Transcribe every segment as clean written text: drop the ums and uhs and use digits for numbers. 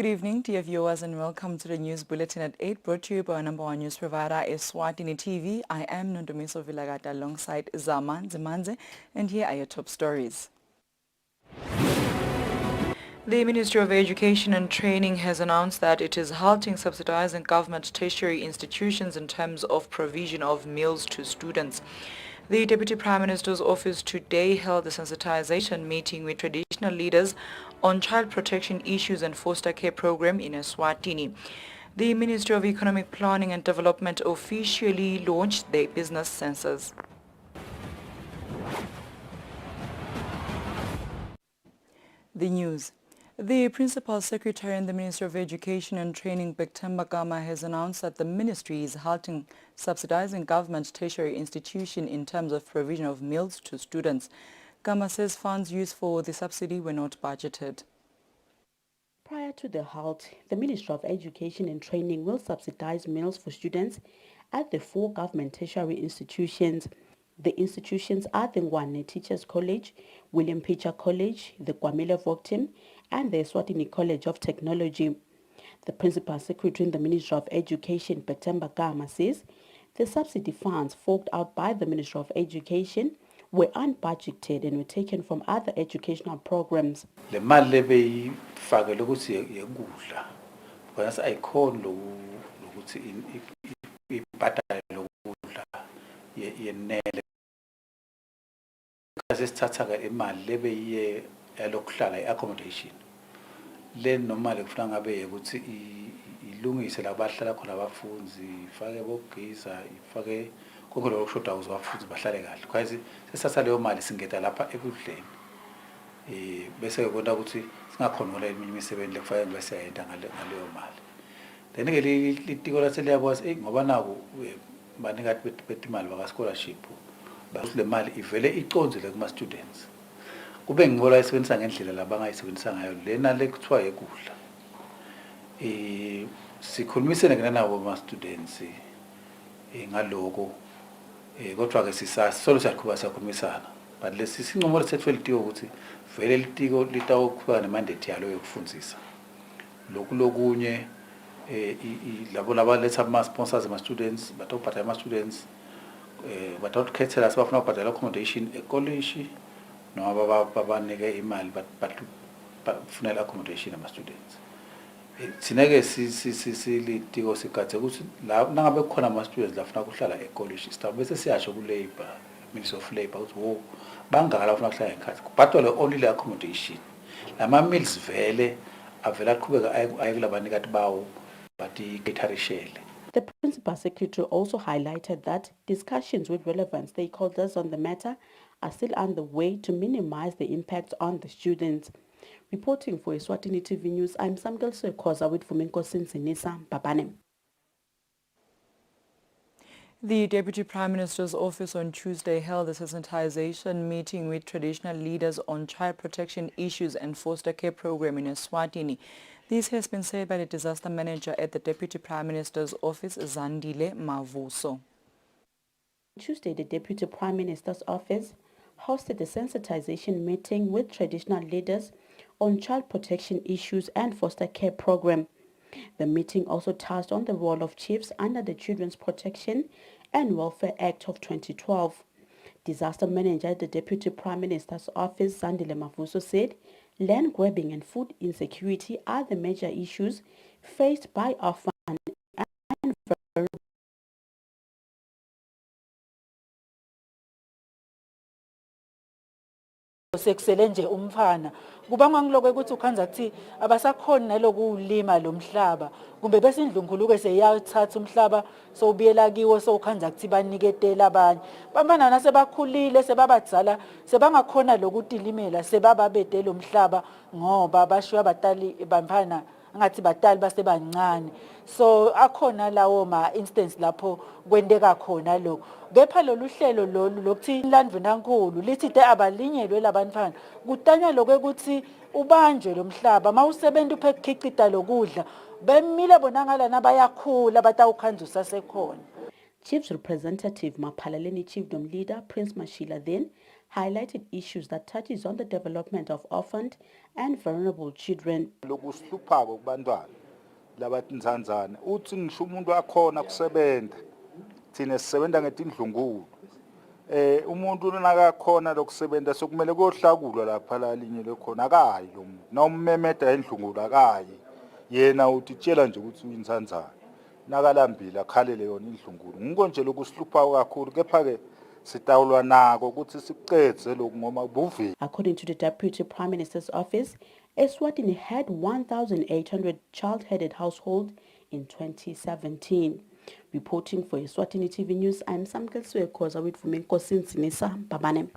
Good evening, dear viewers, and welcome to the news bulletin at 8, brought to you by our number one news provider, Eswatini TV. I am Nondomiso Vilagata alongside Zaman Zimanze, and here are your top stories. The Ministry of Education and Training has announced that it is halting subsidizing government tertiary institutions in terms of provision of meals to students. The Deputy Prime Minister's office today held a sensitization meeting with traditional leaders on child protection issues and foster care program in Eswatini. The Ministry of Economic Planning and Development officially launched their business census. The news. The Principal Secretary in the Ministry of Education and Training, Bektemba Gama, has announced that the ministry is halting subsidizing government tertiary institution in terms of provision of meals to students. Gama says funds used for the subsidy were not budgeted. Prior to the halt, the Ministry of Education and Training will subsidize meals for students at the 4 government tertiary institutions. The institutions are the Ngwane Teachers College, William Pitcher College, the Kwamele Voktim, and the Eswatini College of Technology. The Principal Secretary in the Ministry of Education, Bektemba Gama, says the subsidy funds forked out by the Ministry of Education were unbudgeted and were taken from other educational programs. Le mali lebeyifakele ukuthi yekudla because ayikhona lokuthi ibhadale lokudla yenele kasi sithatha ke imali lebeyiye yalokuhlala iaccommodation le normally kufuna ngabe ukuthi ilungise la bahlala khona abafundi ifake bogisa ifake konke lokho kushoda ukuze abafundi bahlale kahle kwazi sesathatha leyo mali singeda lapha ekudleni bese ubona ukuthi singakhona ngola eminye imisebenzi lekufanele kube siyayenza ngaleyo mali then ke litiko laseliyakwazi ngoba naku banika bethi imali baka scholarship bakuthi le mali ivele iconzile kuma students kube ngibola isebenzisa ngendlela labangayisebenzisa ngayo lena lekuthiwa ekudla sikhulumisene nabo ama students ngaloko kodwa ke sisasolo siyakhuluma siyakhulumisana but lesinqumo lesethwe litiko ukuthi vele litiko litawuqhubeka nemandate yalo yokufundisa lokunye labo labaletha ama sponsors ama students batobhatala ama students batawukhethela sibafuna ukubhadala accommodation ecollege noma babanike imali bafunela accommodation ama students sineke silitiko sikhathe ukuthi la nangabe kukhona ama students lafuna ukuhlala ecollege staff bese siyasho ku labor Ministry of Labor ukuthi bangaka lafuna ukuhlala ekhaya kubhadalwe only le accommodation lama meals vele avela aqhubeka ayekulabanikati bawo bathi caterishele. The Principal Secretary also highlighted that discussions with relevant stakeholders on the matter are still underway to minimize the impact on the students. Reporting for Eswatini TV News, I'm Samgal Sokoza with Fumenko Sinsinisa Babane. The Deputy Prime Minister's office on Tuesday held a sensitization meeting with traditional leaders on child protection issues and foster care program in Eswatini. This has been said by the disaster manager at the Deputy Prime Minister's office, Zandile Mavuso. Tuesday, the Deputy Prime Minister's office hosted a sensitization meeting with traditional leaders on child protection issues and foster care program. The meeting also touched on the role of chiefs under the Children's Protection and Welfare Act of 2012. Disaster manager at the Deputy Prime Minister's office, Zandile Mavuso, said land grabbing and food insecurity are the major issues faced by orphan and vulnerable sekusele nje umfana kubanga ngiloko ukuthi ukhanza kuthi abasakhona nalokulima lo mhlaba kumbe bese indlunkhuluke seyathatha umhlaba sobuyela kiwo sokhanza kuthi baniketela abanye bambana nasebakhulile sebabadzala sebangakhona lokutimela sebababede lo mhlaba ngoba bashiya abatali bamphana ngathi batali basebancane so akhona lawo ma instance lapho kwendeka khona lokho kepha lolu hlelo lolu lokuthi landvenankulu lithi de abalinyelwe labantwana kutanya lokho ukuthi ubanjwe lo mhlaba mawusebenza uphekhicida lokudla bemile bona ngalana bayakhula batawukhanza sasekhona. Chiefs Representative Maphalaleni Chiefdom Leader Prince Mashila then highlighted issues that touches on the development of orphaned and vulnerable children. Lokuhluphako kubantwana labathi nzanzana uthi ngisho umuntu akhona kusebenza thina sisebenza ngetindlungulu umuntu nakakhona lokusebenza sokumele kohlakulwa lapha la linye lekhona akayi lo muntu nawummemeda endlungulu akayi yena uthi tshela nje ukuthi uyinzanzana nakalambile akhalele yona indlungulu ngiko nje lokusihlupha kakhulu kepha ke sitawulwa nako ukuthi siqedze lokhu ngoma buvile. According to the Deputy Prime Minister's office, Eswatini had 1,800 child-headed households in 2017. Reporting for Eswatini TV News, I'm Samkel Suekoza with Fumenkosin Sinisa Babane.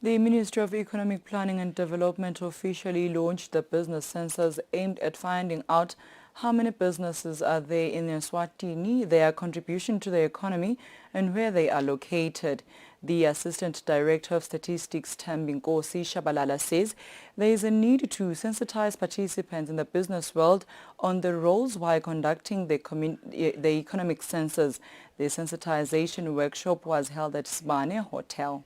The Ministry of Economic Planning and Development officially launched the business census aimed at finding out how many businesses are there in Eswatini, their contribution to the economy, and where they are located. The Assistant Director of Statistics, Thembinkosi Shabalala, says there is a need to sensitize participants in the business world on the roles while conducting the economic census. The sensitization workshop was held at Sbane Hotel.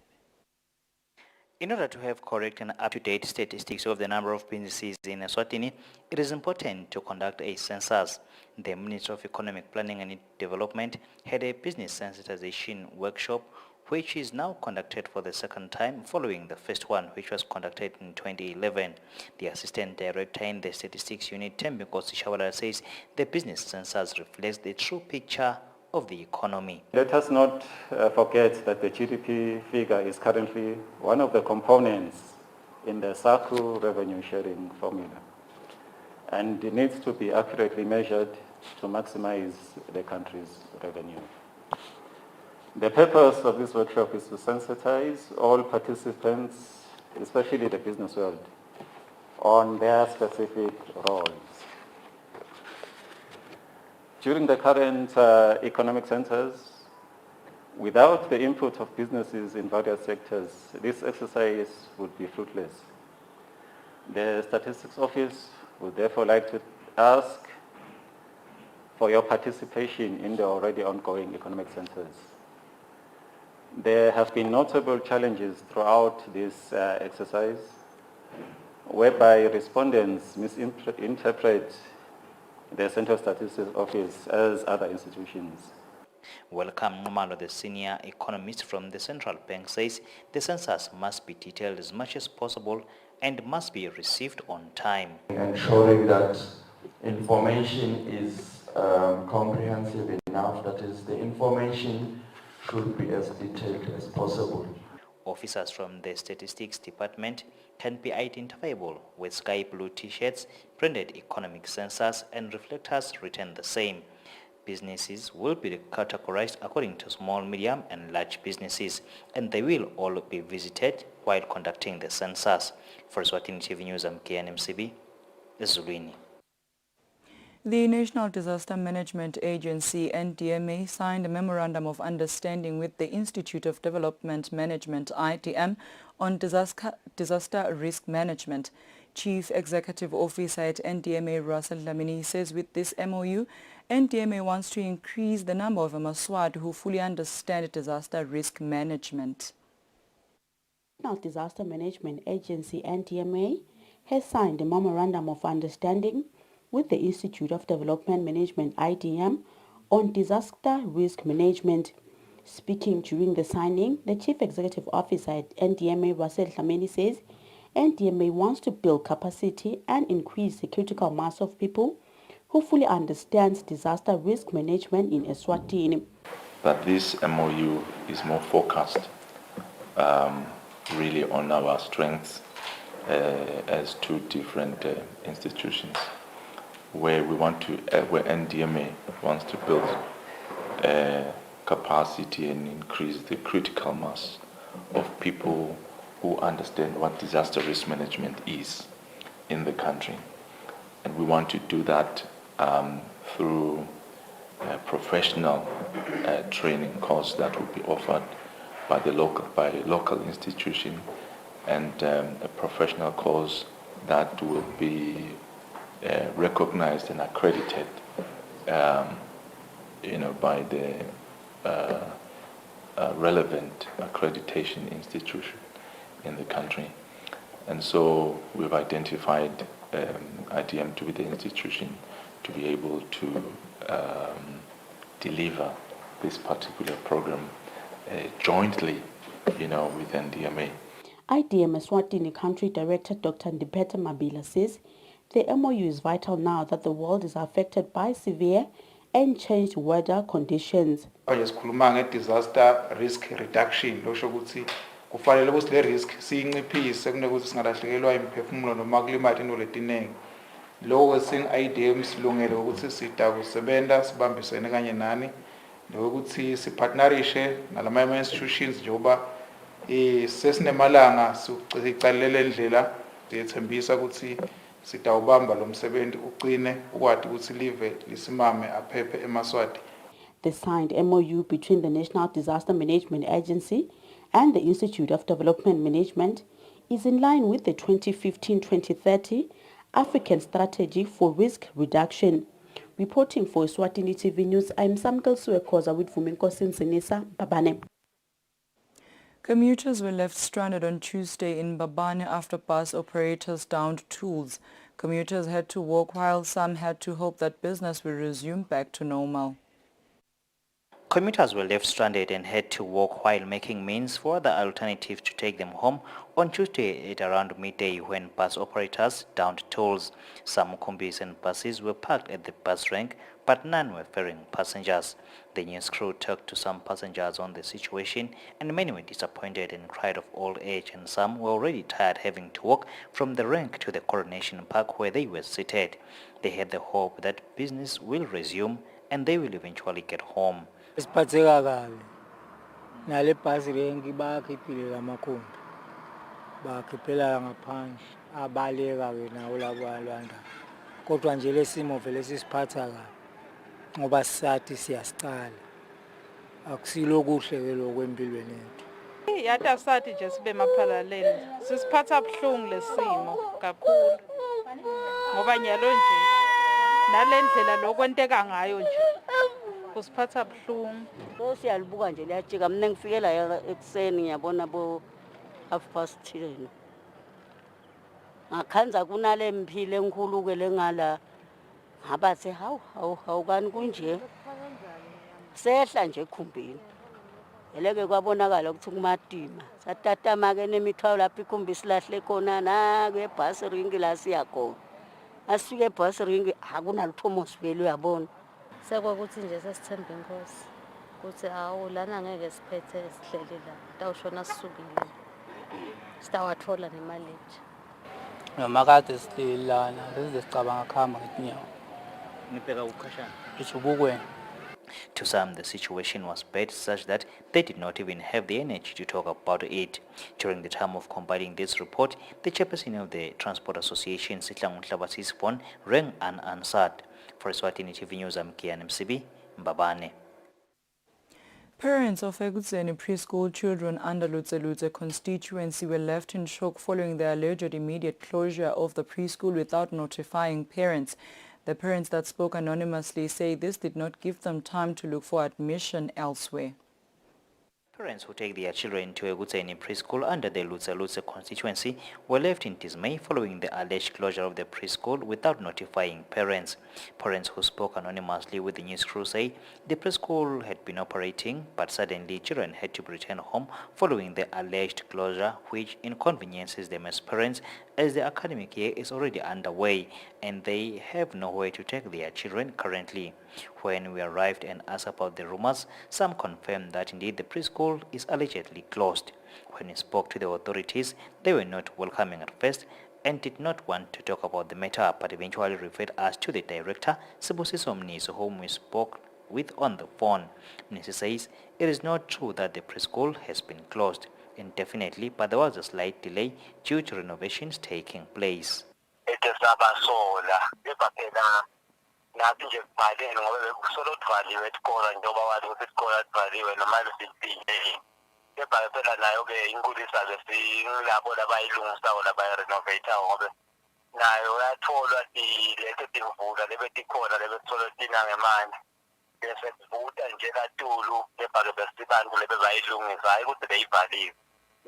In order to have correct and up-to-date statistics of the number of businesses in Eswatini, it is important to conduct a census. The Ministry of Economic Planning and Development had a business sensitization workshop, which is now conducted for the second time following the first one, which was conducted in 2011. The Assistant Director in the Statistics Unit, Thembinkosi Shabalala, says the business census reflects the true picture of the economy. Let us not forget that the GDP figure is currently one of the components in the SACU revenue sharing formula, and it needs to be accurately measured to maximize the country's revenue. The purpose of this workshop is to sensitize all participants, especially the business world, on their specific roles. During the current economic census, without the input of businesses in various sectors, this exercise would be fruitless. The Statistics Office would therefore like to ask for your participation in the already ongoing economic census. There have been notable challenges throughout this exercise, whereby respondents misinterpret the Central Statistics Office as other institutions. Welcome Numalo, the senior economist from the Central Bank, says the census must be detailed as much as possible and must be received on time. Ensuring that information is comprehensive enough, that is, the information should be as detailed as possible. Officers from the Statistics Department can be identifiable with sky blue t-shirts, printed economic census, and reflectors written the same. Businesses will be categorized according to small, medium, and large businesses, and they will all be visited while conducting the census. For Eswatini TV News, I'm KNMCB, Eswatini. The National Disaster Management Agency, NDMA, signed a Memorandum of Understanding with the Institute of Development Management, IDM, on disaster risk management. Chief Executive Officer at NDMA, Russell Lamini, says with this MOU, NDMA wants to increase the number of Maswat who fully understand disaster risk management. The National Disaster Management Agency, NDMA, has signed a Memorandum of Understanding with the Institute of Development Management, IDM, on disaster risk management. Speaking during the signing, the Chief Executive Officer at NDMA, Russell Lamini, says NDMA wants to build capacity and increase the critical mass of people who fully understands disaster risk management in Eswatini. That this MOU is more focused really on our strengths as two different institutions, where NDMA wants to build capacity and increase the critical mass of people who understand what disaster risk management is in the country. And we want to do that through a professional training course that will be offered by a local institution, and a professional course that will be recognized and accredited by the relevant accreditation institution in the country. And so we've identified IDM to be the institution to be able to deliver this particular program jointly, with NDMA. IDM Eswatini Country Director Dr. Ndipeta Mabila says the MOU is vital now that the world is affected by severe and changed weather conditions. Sikhuluma nge-disaster risk reduction losho ukuthi kufanele ukuthi le risk siyinciphise kunokuthi singalahlekelwa imiphefumulo noma kulimala into letiningi. Lokho sing-IDM silungele ukuthi sitakusebenta sibambisene kanye nani nokuthi sipartnerishe nalama institutions njengoba sesinemalanga sicalele indlela siyethembisa ukuthi sitawubamba lo msebenzi uqine ukwati ukuthi live lisimame aphephe eMaswati. The signed MOU between the National Disaster Management Agency and the Institute of Development Management is in line with the 2015-2030 African Strategy for Risk Reduction. Reporting for Eswatini TV News, I'm Samkel Suekoza with Vuminkosi Nsinisa, Babane. Commuters were left stranded on Tuesday in Babane after bus operators downed tools. Commuters had to walk while some had to hope that business will resume back to normal. Commuters were left stranded and had to walk while making means for the alternative to take them home on Tuesday at around midday when bus operators downed tolls. Some combis and buses were parked at the bus rank, but none were ferrying passengers. The news crew talked to some passengers on the situation, and many were disappointed and cried of old age, and some were already tired having to walk from the rank to the Coronation Park where they were seated. They had the hope that business will resume and they will eventually get home. Siphatheka kabi nale bhasi renki bakhiphile lamakhumbi bakhiphela ngaphandle abaleka ke nawo labo alwanda kodwa nje lesimo vele sisiphatha kabi ngoba sisathi siyasicala akusilo kuhle ke lokwempilweni yethu yathi asathi nje sibe maphalaleni sisiphatha buhlungu lesimo kakhulu ngoba nyalo nje nalendlela lokwenteka ngayo nje kusiphatha buhlungu so siyalibuka nje liyajika mina ngifike la ekseni ngiyabona bo 10:30 ngakhanza kunale mphile enkulu ke lengala ngabathe hawu kani kunje sehla nje ekhumbini eleke kwabonakala ukuthi kumadima satatama ke nemithwalo lapha ikhumbi silahle khona na ke bus ring la siyakhona asifike bus ring akunalutho mosivele uyabona sekwakuthi nje sesithemba inkosi ukuthi awu lana ngeke siphethe sihleli la tawushona sisukile sitawathola nemali nje noma kade sihleli lana size sicabanga khamba ngetinyawo Nibheka ukukhashana ijubukweni. To some, the situation was bad such that they did not even have the energy to talk about it. During the time of compiling this report, the chairperson of the Transport Association, Sihlangu Hlabathis phone, rang unanswered. For Eswatini TV News, I'm Kian MCB, Mbabane. Parents of Eswatini preschool children under Lutse constituency were left in shock following the alleged immediate closure of the preschool without notifying parents. The parents that spoke anonymously say this did not give them time to look for admission elsewhere. Parents who take their children to Eswatini preschool under the Lutse constituency were left in dismay following the alleged closure of the preschool without notifying parents. Parents who spoke anonymously with the news crew say the preschool had been operating, but suddenly children had to return home following the alleged closure, which inconveniences them as parents as the academic year is already underway and they have nowhere to take their children currently. When we arrived and asked about the rumors, some confirmed that indeed the preschool is allegedly closed. When we spoke to the authorities, they were not welcoming at first and did not want to talk about the matter, but eventually referred us to the director, Sibusiso Mniso, whom we spoke with on the phone. Mniso says it is not true that the preschool has been closed indefinitely, but there was a slight delay due to renovations taking place. nathi nje kubhaleni ngoba bekusolo kuvaliwe esikole njengoba wathi ukuthi isikole sivaliwe noma lesiphinje kepha phela nayo ke inkulisa lesingilabo labayilungisayo labayirenovate ngoba nayo yatholwa lethi imvula lebetikhona lebethola tina ngemanje bese kuvuta nje katulu kepha-ke bese bantu lebe bayilungisa hayi ukuthi beyivaliwe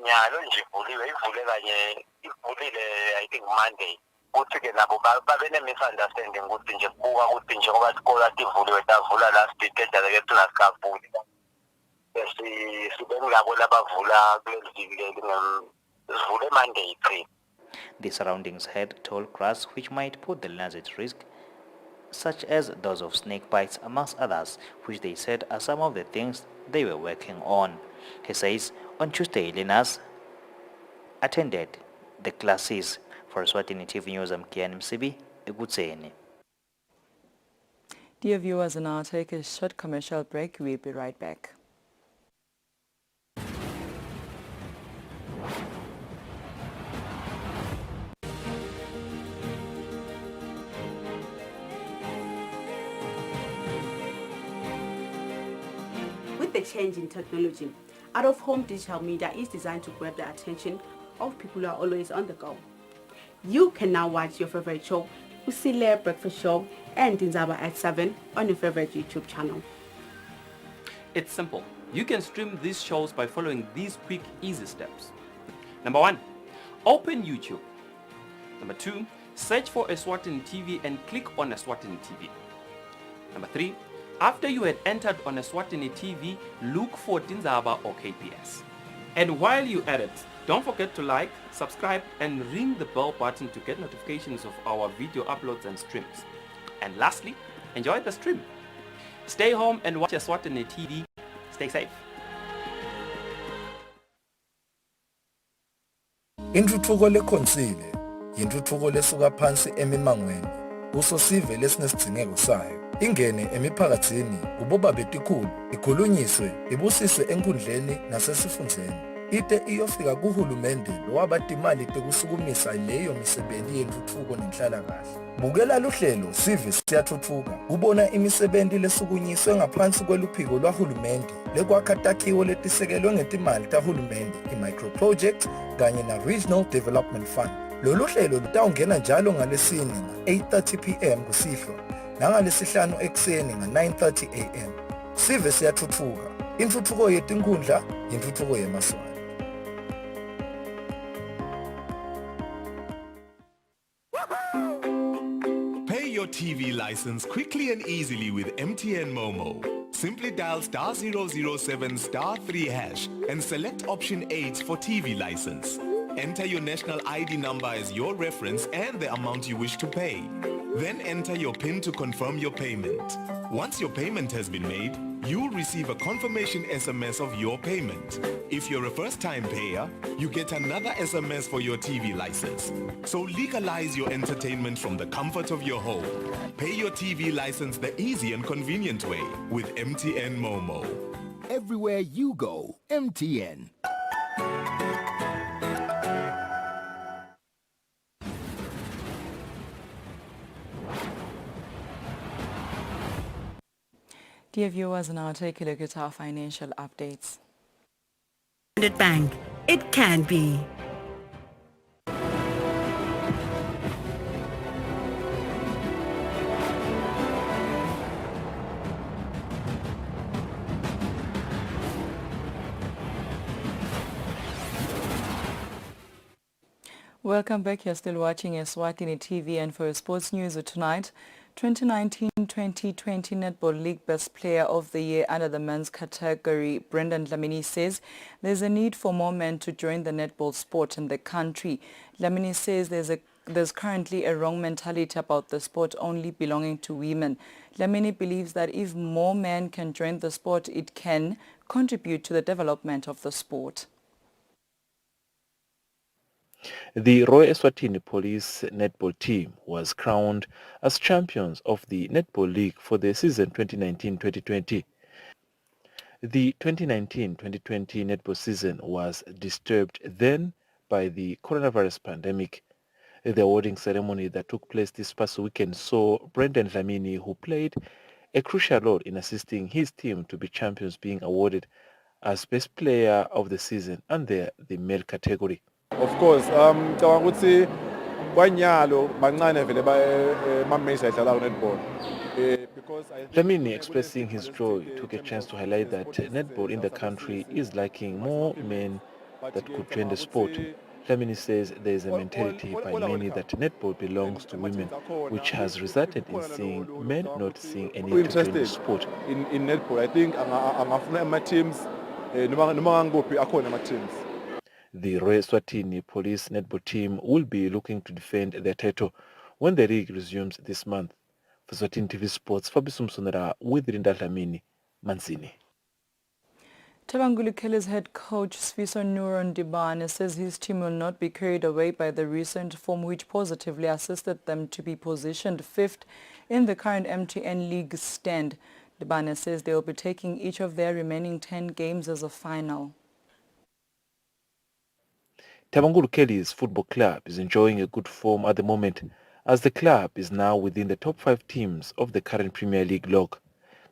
nyalo nje ivuliwe ivule kanye ivulile I think Monday kuthi-ke nabo babe ne-misunderstanding ukuthi nje kubuka ukuthi nje ngoba isikole sivuliwe savula last week edala-ke thina sikavuli sibe ngilabo labavula kuleli viki leli sivule Monday 3. The surroundings had tall grass which might put the learners at risk, such as those of snake bites amongst others, which they said are some of the things they were working on. He says on Tuesday learners attended the classes. For Eswatini TV News, I'm Kian Msibi, Egutseni. Dear viewers, and I'll take a short commercial break. We'll be right back. With the change in technology, out-of-home digital media is designed to grab the attention of people who are always on the go. You can now watch your favorite show, Usile Breakfast Show and Dinzaba at 7 on your favorite YouTube channel. It's simple. You can stream these shows by following these quick, easy steps. Number 1, open YouTube. Number 2, search for Eswatini TV and click on Eswatini TV. Number 3, after you had entered on Eswatini TV, look for Dinzaba or KPS. And while you edit, don't forget to like, subscribe and ring the bell button to get notifications of our video uploads and streams. And lastly, enjoy the stream. Stay home and watch Eswatini TV. Stay safe. Intuthuko lekhonsile yintuthuko lesuka phansi emimangweni usosive lesinesidingeko sayo ingene emiphakathini uboba betikhulu ikhulunyiswe ibusiswe enkundleni nasesifundeni ite iyofika kuhulumende lowabatimali tekusukumisa leyo misebenzi yentuthuko nenhlalakahle bukela luhlelo sive siyathuthuka ubona imisebenzi lesukunyiswe ngaphansi kweluphiko lwahulumende lekwakha takhiwo letisekelwe ngetimali tahulumende i-microproject kanye na-regional development fund lolu hlelo lutawungena njalo ngalesine nga-8:30 p.m. kusihlwa nangalesihlanu ekuseni nga-9:30 a.m. sive siyathuthuka intuthuko yetinkundla yintuthuko yemaswala. Pay your TV license quickly and easily with MTN Momo. Simply dial *007 *3 hash and select option 8 for TV license. Enter your national ID number as your reference and the amount you wish to pay. Then enter your PIN to confirm your payment. Once your payment has been made, you'll receive a confirmation SMS of your payment. If you're a first-time payer, you get another SMS for your TV license. So legalize your entertainment from the comfort of your home. Pay your TV license the easy and convenient way with MTN Momo. Everywhere you go, MTN. Dear viewers, now take a look at our financial updates. Standard Bank. It can be. Welcome back. You're still watching Eswatini TV, and for sports news tonight, 2019-2020 Netball League Best Player of the Year under the men's category, Brendan Dlamini says there's a need for more men to join the netball sport in the country. Dlamini says there's currently a wrong mentality about the sport only belonging to women. Dlamini believes that if more men can join the sport, it can contribute to the development of the sport. The Royal Eswatini Police netball team was crowned as champions of the Netball League for the season 2019-2020. The 2019-2020 netball season was disturbed then by the coronavirus pandemic. The awarding ceremony that took place this past weekend saw Brendan Dlamini, who played a crucial role in assisting his team to be champions, being awarded as best player of the season under the male category. Of course, ngicabanga ukuthi kwanyalo bancane vele ma-major edlala netball Dlamini, expressing his joy, took a chance to highlight that netball in the country is lacking more men that could join the sport. Dlamini says there is a mentality by many that netball belongs to women, which has resulted in seeing men not seeing any need to join the sport. In netball, I think angafuna ama teams noma ngangibophi akhona ama teams. The Eswatini police netball team will be looking to defend their title when the league resumes this month. For Eswatini TV Sports, Fabrice Msonera with Rinda Dlamini, Manzini. Tabanguli Kelly's head coach Sfiso Ndibane says his team will not be carried away by the recent form which positively assisted them to be positioned fifth in the current MTN League stand. Ndibane says they will be taking each of their remaining 10 games as a final. Tabangulu Kelly's football club is enjoying a good form at the moment as the club is now within the top 5 teams of the current Premier League log.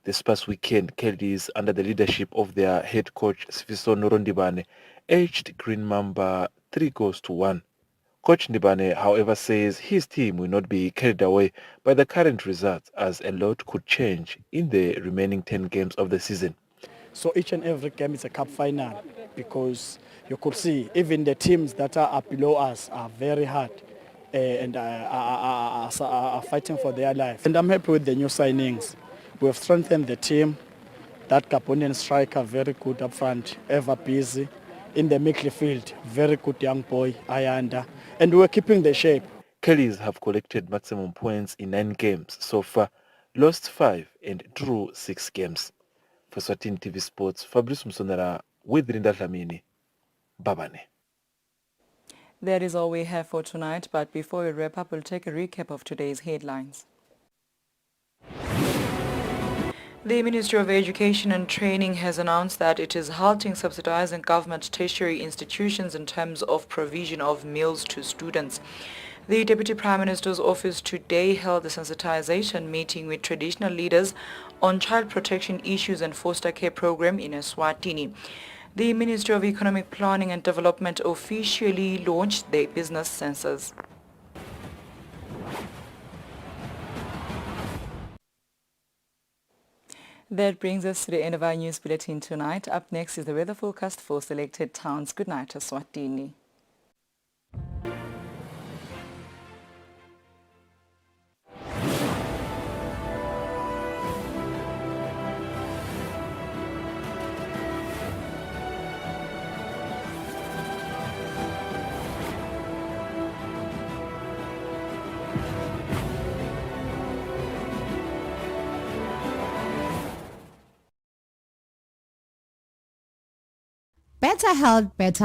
This past weekend, Kelly's, under the leadership of their head coach Sfiso Ndibane, edged Green Mamba 3-1. Coach Ndibane, however, says his team will not be carried away by the current results as a lot could change in the remaining 10 games of the season. So each and every game is a cup final because you could see even the teams that are up below us are very hard and are fighting for their life. And I'm happy with the new signings. We have strengthened the team. That Gabonian striker, very good up front, ever busy. In the midfield, very good young boy, Ayanda. And we're keeping the shape. Kellys have collected maximum points in 9 games so far, lost 5 and drew 6 games. For Eswatini TV Sports, Fabrice Msonera with Rinda Dlamini, Babane. That is all we have for tonight, but before we wrap up, we'll take a recap of today's headlines. The Ministry of Education and Training has announced that it is halting subsidizing government tertiary institutions in terms of provision of meals to students. The Deputy Prime Minister's office today held a sensitization meeting with traditional leaders on child protection issues and foster care program in Eswatini. The Ministry of Economic Planning and Development officially launched their business census. That brings us to the end of our news bulletin tonight. Up next is the weather forecast for selected towns. Good night, Eswatini. Better health, better